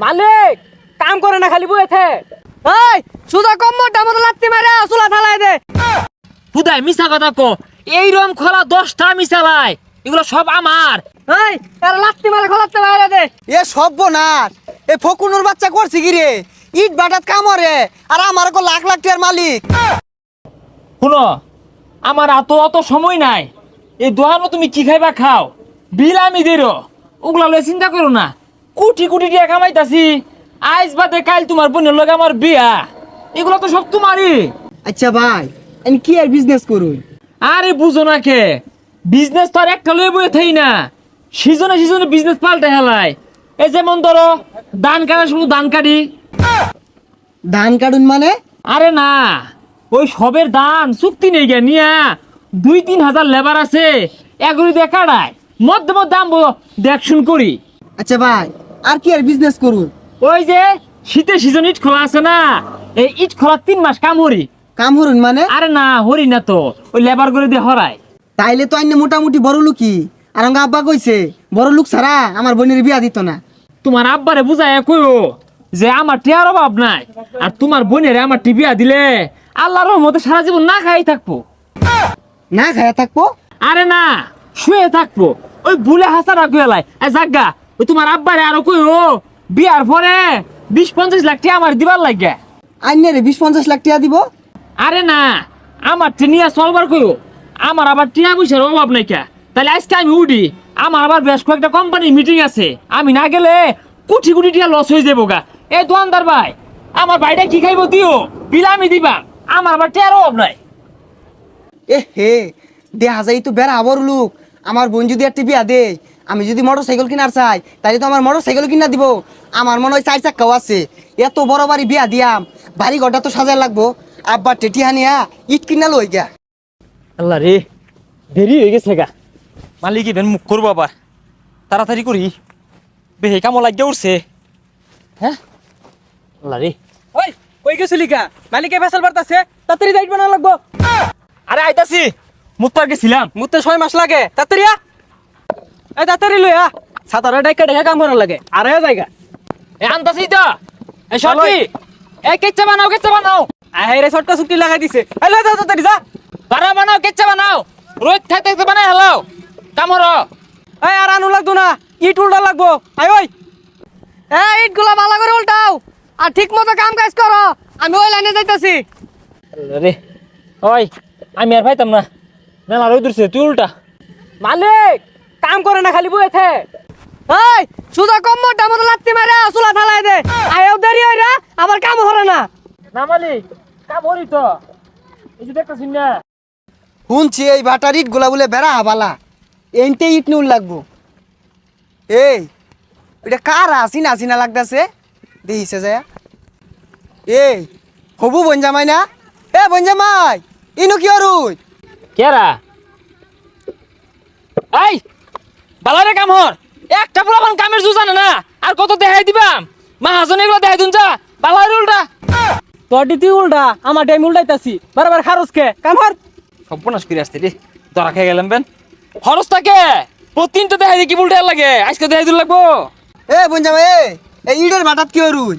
মালিক কাম করে না খালি বইতে। এই সুদা কম মোটা মতো লাত্তি মারে চুলা থালাই দে। হুদাই মিছা কথা কো, এই রম খোলা 10টা মিশালাই, এগুলো সব আমার। এই এর লাত্তি মারে খোলাতে বাইরে দে। এ সর্বনাশ, এ ফকুনুর বাচ্চা করছে কি রে? ইট বাটাত কামরে আর আমার কো লাখ লাখ টাকার মালিক। শুনো, আমার অত সময় নাই। এই দোকানও তুমি কি খাইবা খাও, বিল আমি দেরো, ওগুলা লয়ে চিন্তা করো না। কোটি কোটি টাকা কামাইতাছি, আজ বাদে কাল তোমার বোনের লগে আমার বিয়া, এগুলো তো সব তোমারই। আচ্ছা ভাই, আমি কি আর বিজনেস করুন? আরে বুঝো না কে, বিজনেস তো আর একটা লয়ে বয়ে থাই না, সিজনে সিজনে বিজনেস পাল্টে হেলায়। এই যেমন ধরো ধান কাটা শুধু ধান কাটি। ধান কাটুন মানে? আরে না, ওই সবের ধান চুক্তি নেই গে নিয়া 2-3 হাজার লেবার আছে, এগুলি দিয়ে কাটায় মধ্যে মধ্যে আমবো দেখশুন করি। আচ্ছা ভাই, আর কি আর বিজনেস করুন? ওই যে শীতের সিজন ইট খোলা আছে না, এই ইট খোলা 3 মাস কাম হরি। কাম হরুন মানে? আরে না হরি না তো, ওই লেবার করে দিয়ে হরায়। তাইলে তো আইনে মোটামুটি বড় লোকই। আর আমার আব্বা কইছে বড় লোক ছাড়া আমার বোনের বিয়া দিত না। তোমার আব্বারে বুঝায় কইও যে আমার টিয়ার অভাব নাই, আর তোমার বোনের আমার টিবিয়া দিলে আল্লাহর রহমতে সারা জীবন না খাই থাকবো। না খায়া থাকবো? আরে না, শুয়ে থাকবো। ওই ভুলে হাসা রাখো এলাই জাগা, ওই তোমার আব্বারে আরো কইও বিয়ার পরে 20-50 লাখ টাকা আমার দিবার লাগে। আইনে রে 20-50 লাখ টাকা দিব? আরে না, আমার টিনিয়া চলবার কইও, আমার আবার টিয়া পয়সার অভাব নাই কে। তাহলে আজকে আমি উঠি, আমার আবার বেশ কয়েকটা কোম্পানির মিটিং আছে, আমি না গেলে কোটি কোটি টাকা লস হয়ে যাবো গা। এই দোকানদার ভাই, আমার ভাইটা কি খাইবো দিও, বিল আমি দিবা, আমার আবার টিয়ার অভাব নাই। এ হে, দেখা যায় তো বেড়া বড় লোক। আমার বোন যদি একটা বিয়া দে, আমি যদি মোটর সাইকেল কিনার চাই, তাহলে তো আমার মোটর সাইকেল কিনা দিব। আমার মনে হয় 4 চাক্কাও আছে। এত বড় বাড়ি বিয়া দিয়াম, বাড়ি ঘরটা তো সাজায় লাগবো। আব্বা টেটি হানিয়া ইট কিনা লই গা। আল্লাহ রে, দেরি হয়ে গেছে গা। মালিক ইভেন মুখ করবো আবার, তাড়াতাড়ি করি, বেহে কামো লাগিয়ে উঠছে। হ্যাঁ আল্লাহ রে। ওই কই গেছিলি কা? মালিকে ফেসাল বাড়তাছে, তাড়াতাড়ি যাইব না লাগবো। আরে আইতাছি, মুত্তার গেছিলাম। মুতে 6 মাস লাগে, তাড়াতাড়ি আ। এই তাড়াতাড়ি লই আ, সাতারে ডাইকা ডাইকা কাম করা লাগে। আর এ জায়গা এ আনতাছি তো, এই সরকি, এই কেচ্চা বানাও, কেচ্চা বানাও। আহে রে ছটকা চুক্তি লাগাই দিছে। এই লই যা তাড়াতাড়ি যা। বানাও, কেচ্চা বানাও, রোজ থাকতে থাকতে বানাই হেলাও, কামড়। এই আর আনু লাগতো না, ইট উল্টা লাগবো। আই ওই এই ইট গুলা ভালো করে উল্টাও, আর ঠিক মতো কাম কাজ করো। আমি ওই লাইনে যাইতাছি। রে ওই, আমি আর পাইতাম না, মেলা রোদ উঠছে, তুই উল্টা। মালিক কাম করে না খালি বইতে। এই সুদা কম মোটা মতো লাত্তি মারে চুলা থালাই দে। আয়ও দেরি হই রে, আমার কাম হরে না। না মালিক, কাম হরি তো, এই যে দেখতেছি না। শুনছি এই বাটার ইট গুলা বলে বেড়া হাবালা, এনতে ইট নুল লাগবো। এই এটা কার আসিনা লাগতাছে, দেখিছে যায়। এই হবু বনজামাই না? এ বনজামাই, ইনু কি অরুই? কেরা এই বালারে কাম হর, একটা পুরাবান কামের জু জানে না, আর কত দেখাই দিবাম, মাহাজন এগুলো দেখাই দুন যা, বালারে উল্টা। তোর দিতি উল্টা, আমার টাইম উল্টাইতাছি। বারবার খারস কে কাম হর। সর্বনাশ করে আসতে রে, ধরা খেয়ে গেলাম বেন। খরচ থাকে প্রতিদিন তো দেখাই দি, কি উল্টা লাগে, আজকে দেখাই দিন লাগবো। এ বনজামাই, এই ইটের বাটাত কি অরুই?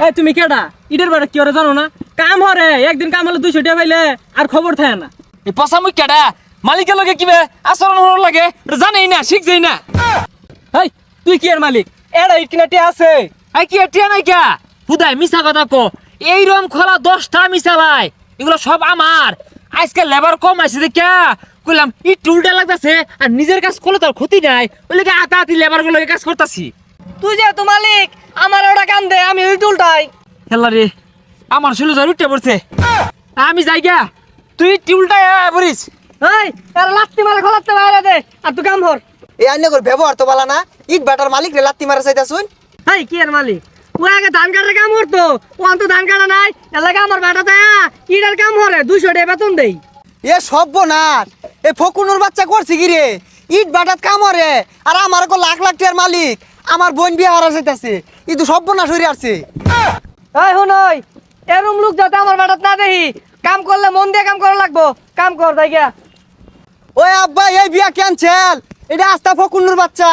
এই তুমি কেডা? ইটের বাড়ি কি হরে জানো না? কাম হরে, একদিন কাম হলে 200 টাকা পাইলে আর খবর থাকে না। এই পচা মুখ কেডা, মালিকের লগে কিবে আচরণ হওয়ার লাগে জানেই না, শিখছেই না। এই তুই কি এর মালিক? এডা ইট কিনাটি আছে। এই কি টিয়া নাই কে, হুদাই মিছা কথা কো, এই রম খোলা 10টা মিশালাই, এগুলো সব আমার। আজকে লেবার কম আছে দেখে কইলাম ইট উল্টা লাগতাছে, আর নিজের কাজ করলে তোর ক্ষতি নাই, ওই লেগে আতি লেবার গুলো কাজ করতাছি। তুই যেহেতু মালিক, আমার ওটা কাম দে, আমি ইট উল্টাই। হেলা রে, আমার শুলো জ্বর উঠে পড়ছে, আমি যাই গা, তুই ইট উল্টা পড়িস। এই এর লাত্তি মারে খোলাতে বাইরে দে, আর তুই কাম হর। এই আইনে করে ব্যবহার তো বালা না। ইট বাটার মালিক রে লাত্তি মারা চাইতাছুন। এই কি এর মালিক? ও আগে ধান কাটার কাম করতো, ও তো ধান কাটা নাই। এলাকা আমার বাটা দেয়া ইটের কাম হরে, 200 টাকা বেতন দেই। এ সর্বনাশ, এ ফকুনুর বাচ্চা করছে কি রে? ইট বাটাত কামরে আর আমার কো লাখ লাখ টাকার মালিক। আমার বোন বিয়া হারা যাইতাছে, ই তো সর্বনাশ হইরে আসছে। এই হুনই, এরম লোক যাতে আমার বাটাত না দেখি। কাম করলে মন দিয়ে কাম করা লাগবো। কাম কর তাই গিয়া। ওই আব্বা, এই বিয়া ক্যান্সেল। এটা আস্তা ফকুনুর বাচ্চা।